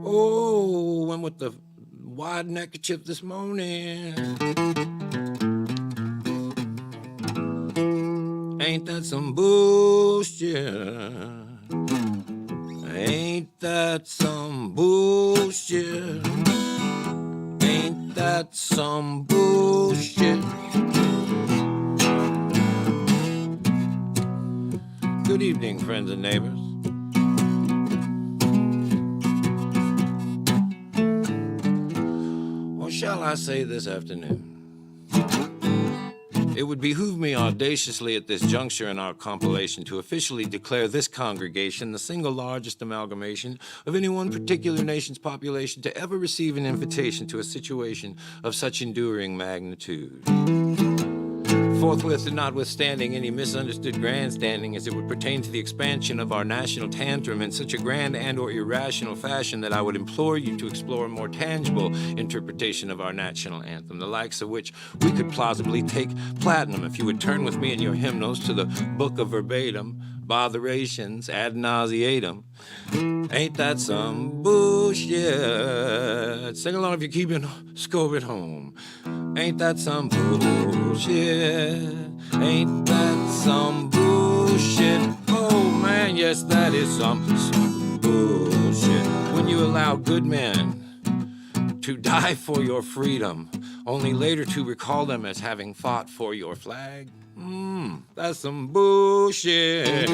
A: Oh, went with the wide neckerchief this morning. Ain't that some bullshit? Ain't that some bullshit? Ain't that some bullshit? Good evening, friends and neighbors. Or shall I say this afternoon? It would behoove me audaciously at this juncture in our compilation to officially declare this congregation the single largest amalgamation of any one particular nation's population to ever receive an invitation to a situation of such enduring magnitude. Forthwith, and notwithstanding any misunderstood grandstanding as it would pertain to the expansion of our national tantrum in such a grand and or irrational fashion that I would implore you to explore a more tangible interpretation of our national anthem, the likes of which we could plausibly take platinum if you would turn with me in your hymnals to the book of verbatim, botherations ad nauseatum. Ain't that some bullshit? Sing along if you're keeping score at home. Ain't that some bullshit? Ain't that some bullshit? Oh man, yes, that is some bullshit. When you allow good men to die for your freedom, only later to recall them as having fought for your flag. That's some bullshit.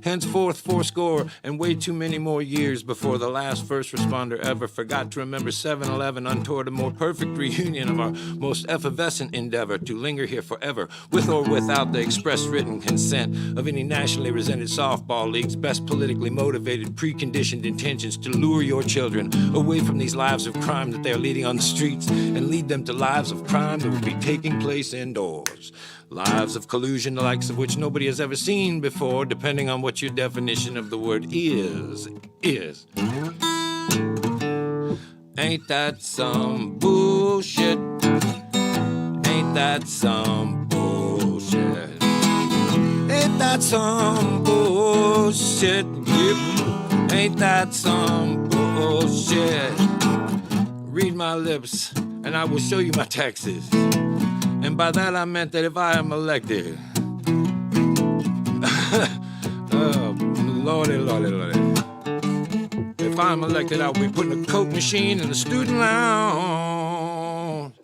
A: Henceforth, fourscore and way too many more years before the last first responder ever forgot to remember 7-Eleven untoward a more perfect reunion of our most effervescent endeavor to linger here forever, with or without the express written consent of any nationally resented softball league's best politically motivated, preconditioned intentions to lure your children away from these lives of crime that they are leading on the streets and lead them to lives of crime that will be taking place indoors. Lives of collusion, the likes of which nobody has ever seen before, depending on what your definition of the word is. Ain't that some bullshit? Ain't that some bullshit? Ain't that some bullshit? Yep. Ain't that some bullshit? Read my lips, and I will show you my taxes. And by that I meant that if I am elected, Lordy. If I'm elected, I'll be putting a Coke machine in the student lounge.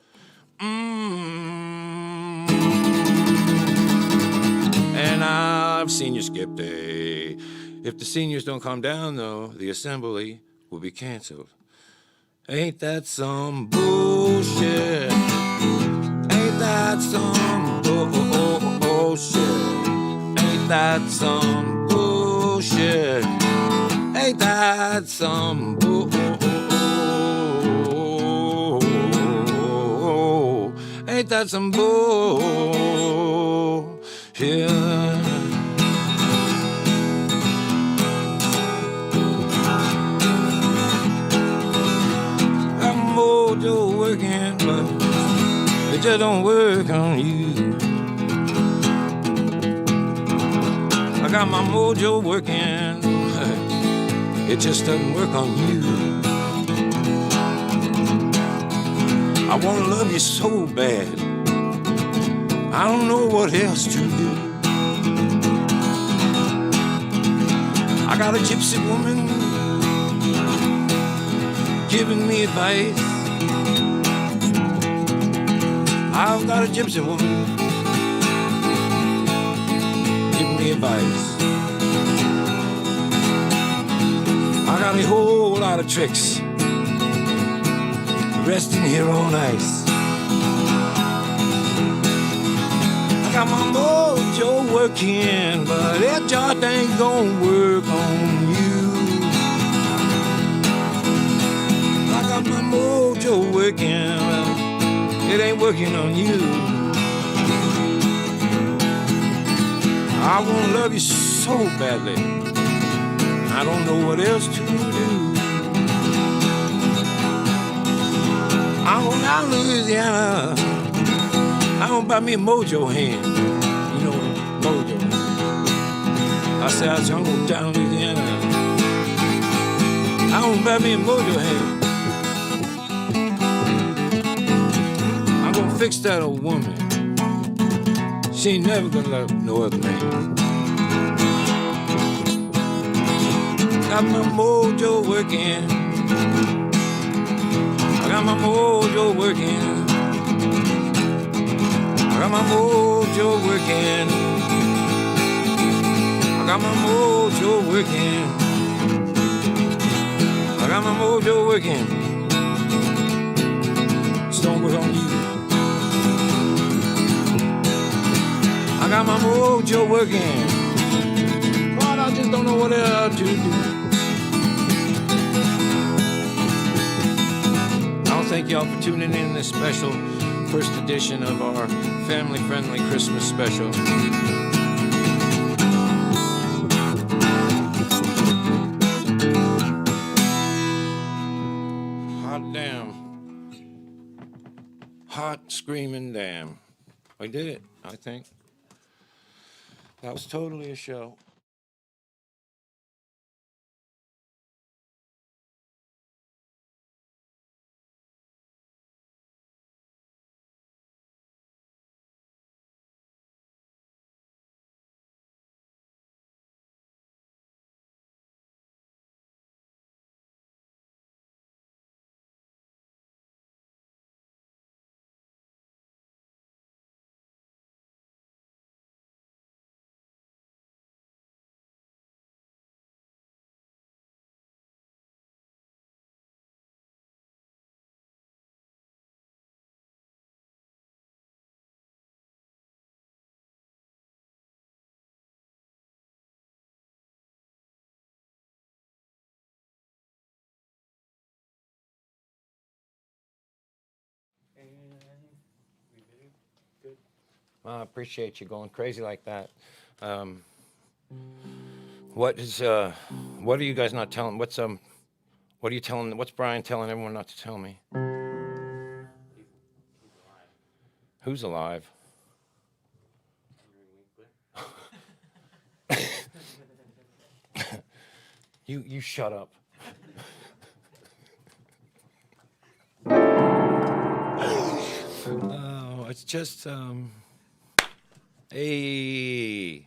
A: And I've senior skip day. If the seniors don't calm down, though, the assembly will be canceled. Ain't that some bullshit? Ain't that some bullshit? Ain't that some bullshit? Ain't that some bullshit? Ain't that some bullshit? I'm Mojo working, but it just don't work on you. I got my mojo working, it just doesn't work on you. I wanna love you so bad, I don't know what else to do. I got a gypsy woman giving me advice. I've got a gypsy woman giving me advice. I got a whole lot of tricks resting here on ice. I got my mojo working, but that job ain't gonna work on you. I got my mojo working, it ain't working on you. I wanna love you so badly, I don't know what else to do. I'm going down to Louisiana, I'm gonna buy me a mojo hand. You know, mojo. I said I'm gonna go down to Louisiana, I'm gonna buy me a mojo hand. Fix that old woman, she ain't never gonna love no other man. Got my mojo working, I got my mojo working, I got my mojo working, I got my mojo working, I got my mojo working. Just don't work on you. I got my mojo working, but I just don't know what else to do. I'll thank y'all for tuning in this special first edition of our family-friendly Christmas special. Hot damn. Hot screaming damn. I did it, I think. That was totally a show. Well, I appreciate you going crazy like that. What are you guys not telling? What are you telling? What's Brian telling everyone not to tell me? Who's alive? You shut up. Oh, it's just hey,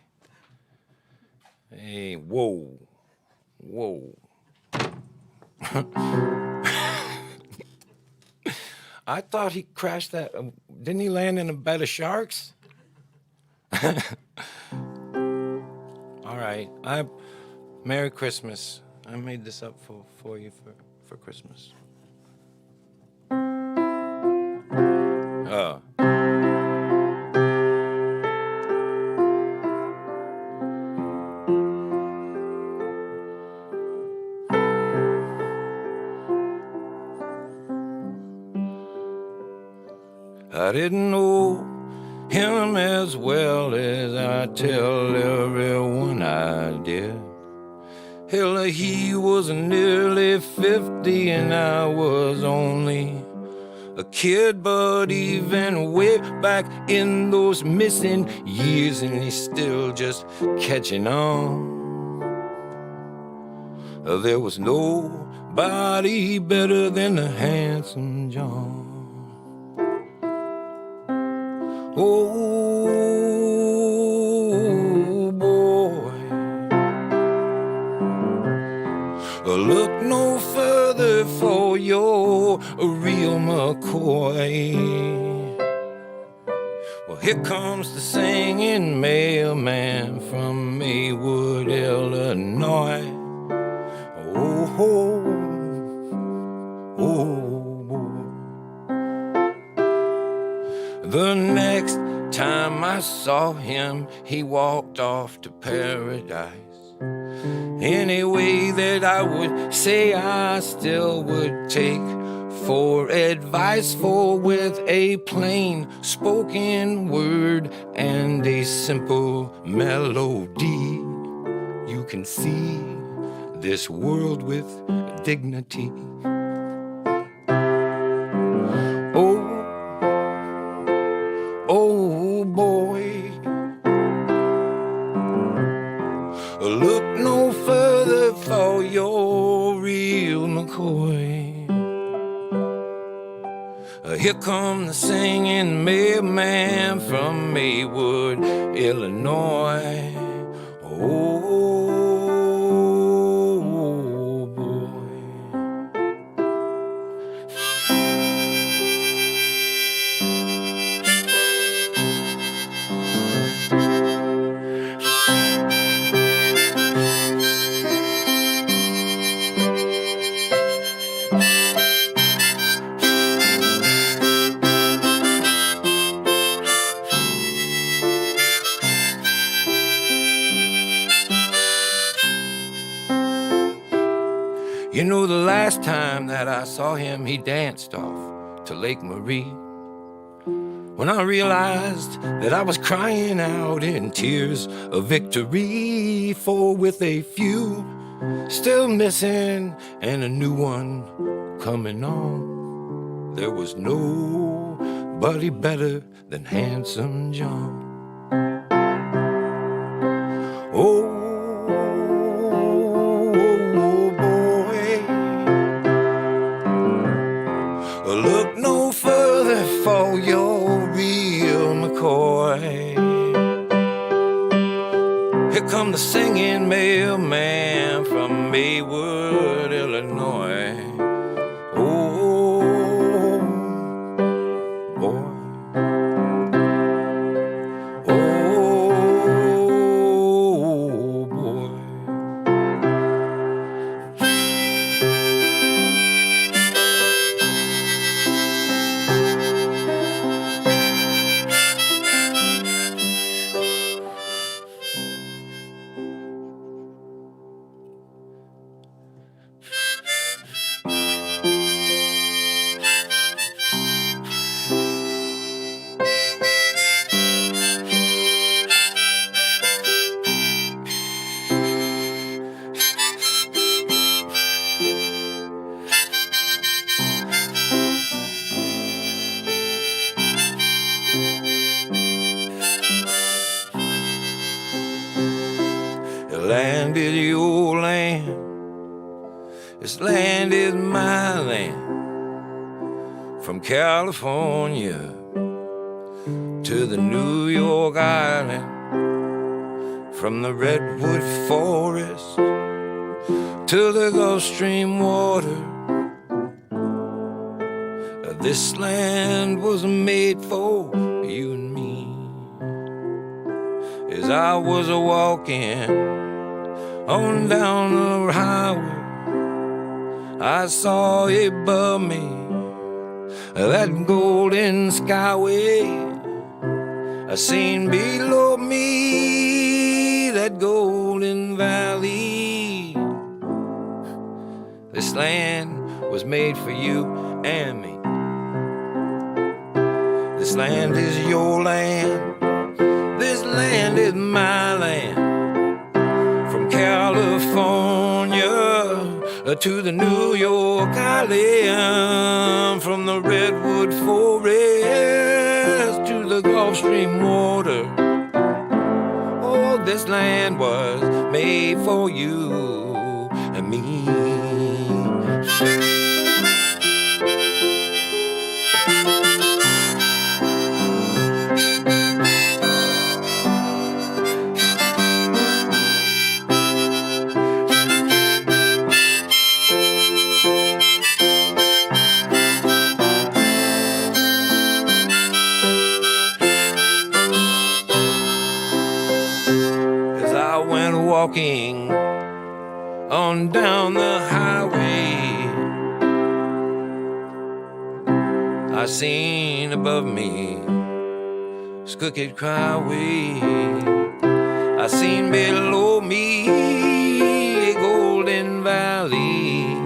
A: whoa. I thought he crashed that. Didn't he land in a bed of sharks? All right. Merry Christmas. I made this up for you for Christmas. Oh. I didn't know him as well as I tell everyone I did. Hell, he was nearly 50 and I was only a kid, but even way back in those missing years, and he's still just catching on. There was nobody better than the handsome John. Oh, boy, look no further for your real McCoy. Well, here comes the singing mailman from Maywood, Illinois. Oh, boy. The next time I saw him, he walked off to paradise. Any way that I would say I still would take for advice, for with a plain spoken word and a simple melody, you can see this world with dignity. Oh boy, look no further for your real McCoy. Here come the singing mailman from Maywood, Illinois. Oh boy. You know, the last time that I saw him, he danced off to Lake Marie. When I realized that I was crying out in tears of victory, for with a few still missing and a new one coming on, there was nobody better than Handsome John. Oh, look no further for your real McCoy. Here come the singing mailman from Maywood, Illinois. Oh, boy. Oh, boy. land is your land. This land is my land. From California to the New York Island, from the redwood forest to the Gulf Stream water. This land was made for you and me. As I was walking on down the highway, I saw above me that golden skyway. I seen below me that golden valley. This land was made for you and me. This land is your land. This land is my land. From California to the New York Island, from the redwood forest to the Gulf Stream water. Oh, this land was made for you and me. Walking on down the highway, I seen above me Crooked Cryway. I seen below me a golden valley.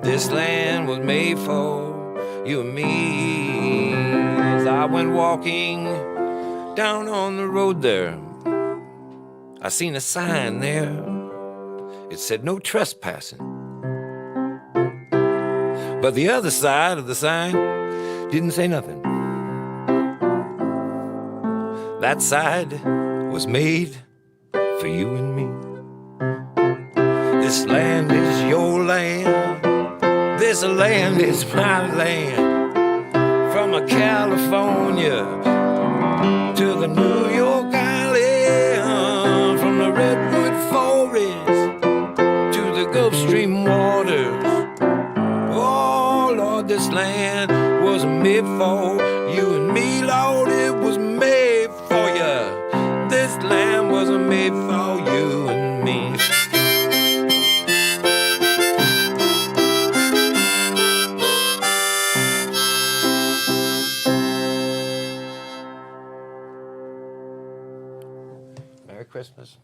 A: This land was made for you and me. As I went walking down on the road there, I seen a sign there. It said no trespassing. But the other side of the sign didn't say nothing. That side was made for you and me. This land is your land. This land is my land. From a California to the New York Island, from the redwood forest to the Gulf Stream waters. Oh Lord, this land was made for you and me. Lord, it was made for you. This land was made for you and me. Merry Christmas.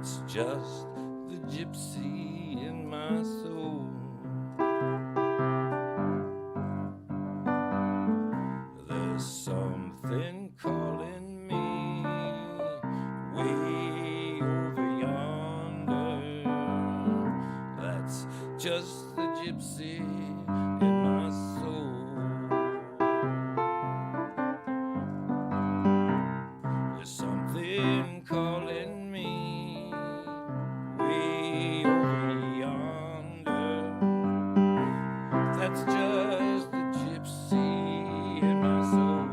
A: It's just the gypsy in my soul. There's something calling me way over yonder. That's just the gypsy in my soul. There's something calling me way over yonder. That's just the gypsy in my soul.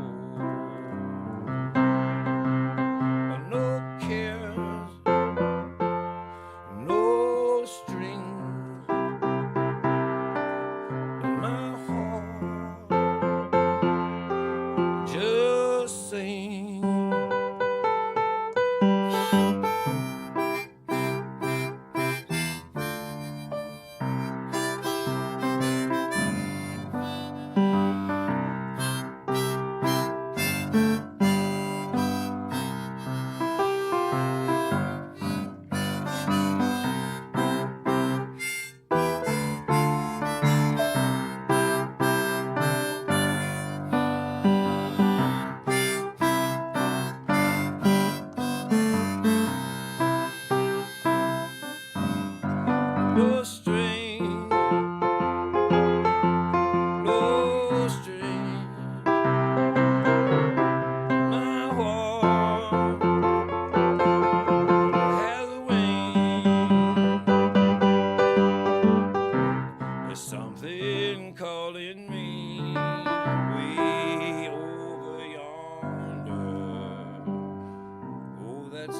A: something calling me way over yonder. Oh, that's